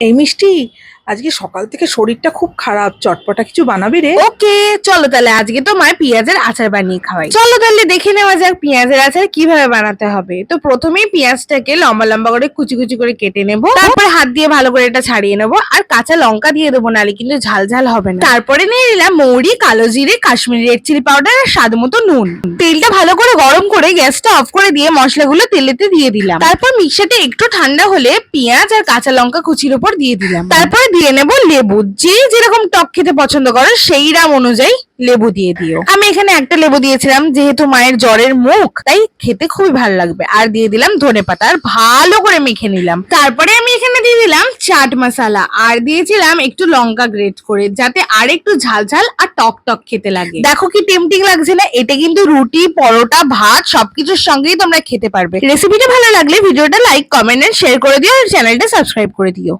এই মিষ্টি, আজকে সকাল থেকে শরীরটা খুব খারাপ, চটপটা কিছু বানাবি রে? ওকে, চলো তাহলে আজকে তো মায়ের পেঁয়াজের আচার বানিয়ে খাওয়াই। চলো তাহলে দেখে নেওয়া যাক পেঁয়াজের আচার কিভাবে বানাতে হবে। তো প্রথমেই পেঁয়াজটাকে লম্বা লম্বা করে কুচি কুচি করে কেটে নেব, তারপরে হাত দিয়ে ভালো করে এটা ছাড়িয়ে নেব, আর কাঁচা লঙ্কা দিয়ে দেবো, নাহলে কিন্তু ঝাল ঝাল হবে না। তারপরে নিয়ে নিলাম মৌরি, কালো জিরে, কাশ্মীরি রেড চিলি পাউডার আর স্বাদ মতো নুন। তেলটা ভালো করে গরম করে গ্যাসটা অফ করে দিয়ে মশলাগুলো তেলেতে দিয়ে দিলাম। তারপর মিক্সারটা একটু ঠান্ডা হলে পেঁয়াজ আর কাঁচা লঙ্কা কুচির উপর দিয়ে দিলাম। তারপরে দিয়ে নেব লেবু, যে যেরকম টক খেতে পছন্দ করো সেই রাম অনুযায়ী লেবু দিয়ে দিও। আমি এখানে একটা লেবু দিয়েছিলাম, যেহেতু মায়ের জ্বরের মুখ, তাই খেতে খুবই ভালো লাগবে। আর দিয়ে দিলাম ধনেপাতা, আর ভালো করে মেখে নিলাম। তারপরে আমি এখানে দিয়ে দিলাম চাট মশলা, আর দিয়েছিলাম একটু লঙ্কা গ্রেট করে, যাতে আর একটু ঝাল ঝাল আর টক টক খেতে লাগে। দেখো কি টেম্পটিং লাগছে না? এটা কিন্তু রুটি, পরোটা, ভাত সবকিছুর সঙ্গেই তোমরা খেতে পারবে। রেসিপিটা ভালো লাগলে ভিডিওটা লাইক, কমেন্ট এন্ড শেয়ার করে দিও, আর চ্যানেলটা সাবস্ক্রাইব করে দিও।